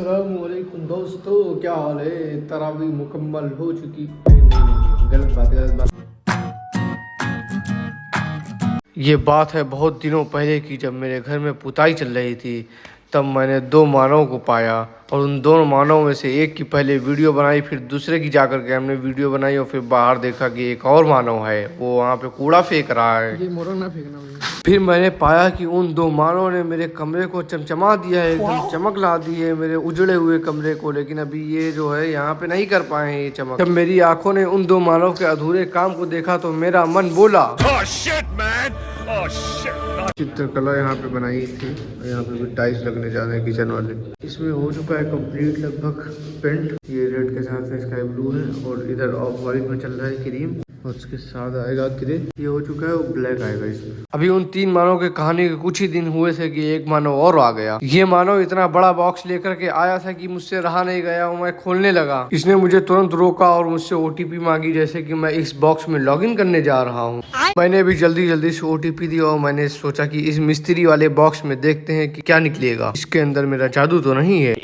अस्सलामुअलैकुम दोस्तों, क्या हाल है। तरावी मुकम्मल हो चुकी। नहीं, गलत बात। ये बात है बहुत दिनों पहले की, जब मेरे घर में पुताई चल रही थी। तब मैंने दो मानव को पाया और उन दोनों मानव में से एक की पहले वीडियो बनाई, फिर दूसरे की जाकर के हमने वीडियो बनाई और फिर बाहर देखा कि एक और मानव है, वो वहाँ पे कूड़ा फेंक रहा है। ये मोरंग ना फेंकना मुझे। फिर मैंने पाया कि उन दो मानव ने मेरे कमरे को चमचमा दिया है, एकदम चमक ला दी है मेरे उजड़े हुए कमरे को। लेकिन अभी ये जो है यहाँ पे नहीं कर पाए हैं ये चमक। जब मेरी आंखों ने उन दो मानव के अधूरे काम को देखा तो मेरा मन बोला, चित्रकला यहाँ पे बनाई थी। यहाँ पे भी टाइल्स लगने जा रहे हैं किचन वाले। इसमें हो चुका है कंप्लीट लगभग पेंट। ये रेड के साथ स्काई ब्लू है और इधर ऑफ वाइट में चल रहा है क्रीम और उसके साथ आएगा ग्रे। ये हो चुका है, वो ब्लैक आएगा इसमें। अभी उन तीन मानव के कहानी के कुछ ही दिन हुए थे कि एक मानव और आ गया। ये मानव इतना बड़ा बॉक्स लेकर के आया था कि मुझसे रहा नहीं गया और मैं खोलने लगा। इसने मुझे तुरंत रोका और मुझसे ओटीपी मांगी, जैसे कि मैं इस बॉक्स में लॉगिन करने जा रहा हूँ। मैंने भी जल्दी से ओटीपी दिया और मैंने सोचा कि इस मिस्त्री वाले बॉक्स में देखते हैं कि क्या निकलेगा। इसके अंदर मेरा जादू तो नहीं है।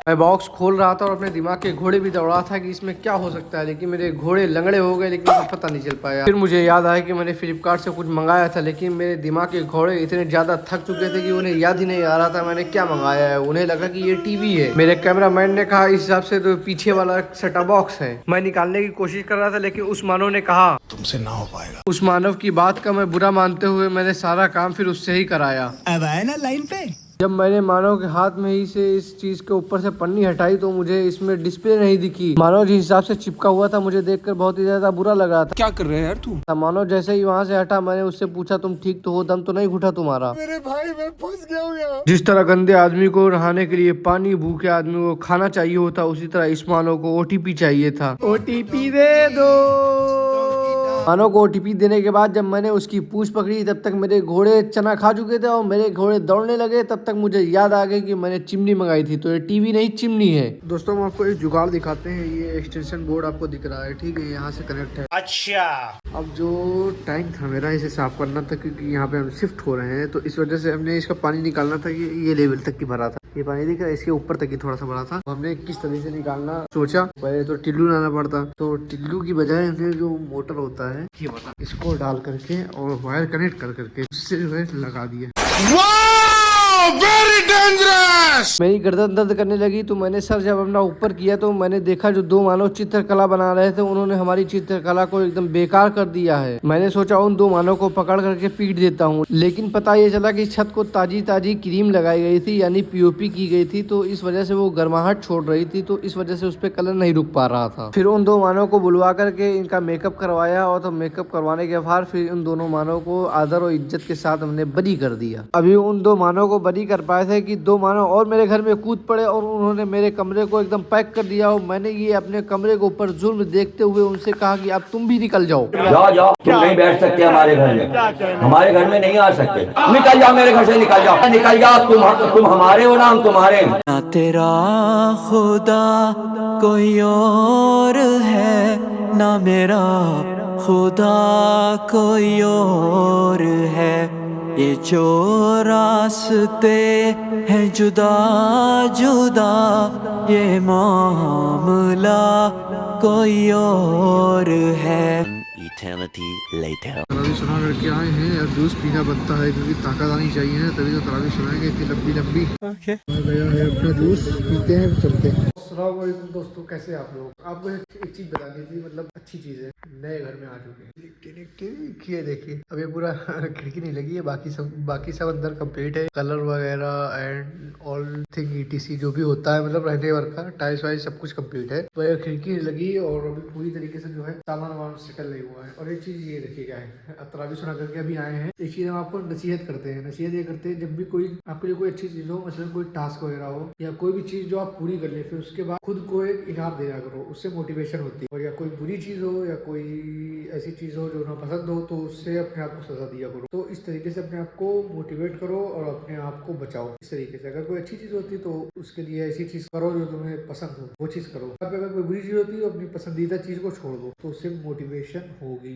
मैं बॉक्स खोल रहा था और अपने दिमाग के घोड़े भी दौड़ा था कि इसमें क्या हो सकता है, लेकिन मेरे घोड़े लंगड़े हो गए, लेकिन मुझे पता नहीं चल पाया। फिर मुझे याद आया कि मैंने फ्लिपकार्ट से कुछ मंगाया था, लेकिन मेरे दिमाग के घोड़े इतने ज्यादा थक चुके थे कि उन्हें याद ही नहीं आ रहा था मैंने क्या मंगाया है। उन्हें लगा कि ये टीवी है। मेरे कैमरामैन ने कहा इस हिसाब से तो पीछे वाला सेटअप बॉक्स है। मैं निकालने की कोशिश कर रहा था, लेकिन उस मानव ने कहा तुमसे ना हो पाएगा। उस मानव की बात का मैं बुरा मानते हुए मैंने सारा काम फिर उससे ही कराया। अब आए ना लाइन पे। जब मैंने मानव के हाथ में ही से इस चीज के ऊपर से पन्नी हटाई तो मुझे इसमें डिस्प्ले नहीं दिखी। मानव जिस हिसाब से चिपका हुआ था मुझे देखकर बहुत ही ज्यादा बुरा लग रहा था। क्या कर रहे हैं यार तू। मानव जैसे ही वहाँ से हटा, मैंने उससे पूछा तुम ठीक तो हो, दम तो नहीं घुटा तुम्हारा। मेरे भाई मैं फंस गया हूँ यार। जिस तरह गंदे आदमी को नहाने के लिए पानी, भूखे आदमी को खाना चाहिए होता, उसी तरह इस मानव को ओटीपी चाहिए था। ओटीपी दे दो। मानव को ओटीपी देने के बाद जब मैंने उसकी पूंछ पकड़ी तब तक मेरे घोड़े चना खा चुके थे और मेरे घोड़े दौड़ने लगे। तब तक मुझे याद आ गई कि मैंने चिमनी मंगाई थी, तो ये टीवी नहीं चिमनी है। दोस्तों हम आपको एक जुगाड़ दिखाते हैं। ये एक्सटेंशन बोर्ड आपको दिख रहा है, ठीक है, यहाँ से कनेक्ट है। अच्छा, अब जो टैंक था मेरा, इसे साफ करना था क्योंकि यहाँ पे हम शिफ्ट हो रहे हैं, तो इस वजह से हमने इसका पानी निकालना था। ये लेवल तक की भरा था, ये पानी दिख रहा है, इसके ऊपर तक ही थोड़ा सा बड़ा था। तो हमने किस तरीके से निकालना सोचा। पहले तो टिल्लू लाना पड़ता, तो टिल्लू की बजाय हमने जो मोटर होता है ये वाला, इसको डाल करके और वायर कनेक्ट कर करके इससे जो है लगा दिया। Very dangerous. मेरी गर्दन दर्द करने लगी तो मैंने सर जब अपना ऊपर किया तो मैंने देखा जो दो मानव चित्रकला बना रहे थे उन्होंने हमारी चित्रकला को एकदम बेकार कर दिया है। मैंने सोचा उन दो मानव को पकड़ करके पीट देता हूँ, लेकिन पता ये चला कि छत को ताजी क्रीम लगाई गई थी, यानी पीओपी की गई थी, तो इस वजह से वो गर्माहट छोड़ रही थी, तो इस वजह से उस पर कलर नहीं रुक पा रहा था। फिर उन दो मानव को बुलवा करके इनका मेकअप करवाया और तो मेकअप करवाने के बाद फिर उन दोनों मानव को आदर और इज्जत के साथ हमने बरी कर दिया। अभी उन दो मानव को बरी कर पाए थे कि दो मानव और मेरे घर में कूद पड़े और उन्होंने मेरे कमरे को एकदम पैक कर दिया और मैंने ये अपने कमरे के ऊपर जुल्म देखते हुए उनसे कहा कि अब तुम भी निकल जाओ। जाओ, तुम नहीं बैठ सकते हमारे घर में, हमारे घर में नहीं आ सकते। निकल जाओ मेरे घर से, निकल जाओ। तुम हमारे हो ना, हम तुम्हारे। ना तेरा खुदा कोई और है, ना मेरा खुदा कोई और है। ये जो रास्ते हैं जुदा जुदा, ये मामला कोई और है। Eternity later. तरावी सुना करके आए हैं। अब जूस पीना बनता है क्योंकि ताकत आनी चाहिए ना, तभी तो तरावी सुनाएंगे इतनी लंबी। ओके, गया है अपना जूस, पीते हैं चलते हैं। अस्सलाम वालेकुम दोस्तों, कैसे आप लोग। आपको एक चीज बतानी थी, मतलब अच्छी चीज है, नए घर में आ चुके हैं। ये देखिए अभी पूरा खिड़की नहीं लगी है, बाकी सब अंदर कंप्लीट है, कलर वगैरह एंड ऑल थिंग ETC जो भी होता है, मतलब रहने वर्क का टाइल्स वाइल्स सब कुछ कंप्लीट है। तो खिड़की नहीं लगी और अभी पूरी तरीके से जो है सामान वामान सेटल नहीं हुआ है। और एक चीज ये देखिए क्या है, तरावी सुना करके अभी आए हैं। एक चीज हम आपको नसीहत करते हैं। नसीहत ये करते हैं, जब भी कोई आपके लिए कोई अच्छी चीज हो, मतलब कोई टास्क वगैरह हो या कोई भी चीज जो आप पूरी कर ले, फिर उसके बाद खुद को एक इनाम देना करो, उससे मोटिवेशन होती है। और या कोई बुरी चीज हो या कोई ऐसी चीज हो जो ना पसंद हो, तो उससे अपने आप को सजा दिया करो। तो इस तरीके से अपने आप को मोटिवेट करो और अपने आप को बचाओ। इस तरीके से अगर कोई अच्छी चीज होती तो उसके लिए ऐसी चीज करो जो तुम्हें पसंद हो, वो चीज करो। अगर कोई बुरी चीज होती तो अपनी पसंदीदा चीज को छोड़ दो, तो उससे मोटिवेशन होगी।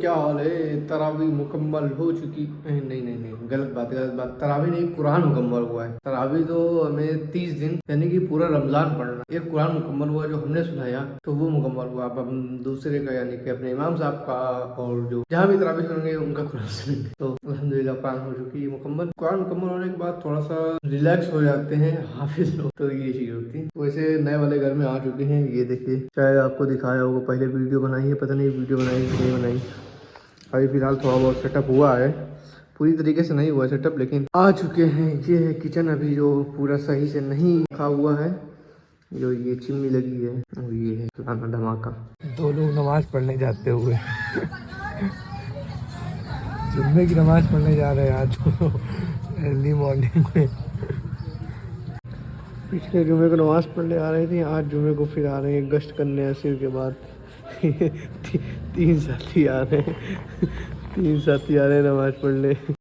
क्या हाल है। तरावी मुकम्मल हो चुकी नहीं गलत बात। तरावी नहीं, कुरान मुकम्मल हुआ है। तरावी तो हमें 30 दिन यानी कि पूरा रमजान पढ़ना। एक कुरान मुकम्मल हुआ जो हमने सुनाया तो वो मुकम्मल हुआ। अब हम दूसरे का यानी कि अपने इमाम साहब का और जो जहाँ भी तरावी सुनेंगे उनका कुरान सुनेंगे। तो अल्हम्दुलिल्लाह कुरान हो चुकी है मुकम्मल। कुरान मुकम्मल होने के बाद थोड़ा सा रिलैक्स हो जाते हैं हाफिज लोग, तो ये चीज होती है। वैसे नए वाले घर में आ चुके हैं। ये देखिए, शायद आपको दिखाया होगा, पहले वीडियो बनाई है, पता नहीं वीडियो बनाई नहीं बनाई। अभी फिलहाल थोड़ा बहुत सेटअप हुआ है, पूरी तरीके से नहीं हुआ सेटअप, लेकिन आ चुके हैं। ये है किचन, अभी जो पूरा सही से नहीं रखा हुआ है। जो ये चिमनी लगी है और ये है खाना धमाका। दो लोग नमाज पढ़ने जाते हुए जुम्मे की नमाज पढ़ने जा रहे हैं आज अर्ली मॉर्निंग में। पिछले जुम्मे को नमाज पढ़ने आ रहे थे, आज जुम्मे को फिर आ रहे हैं गश्त करने असर के बाद। तीन साथी आ रहे हैं नमाज पढ़ने।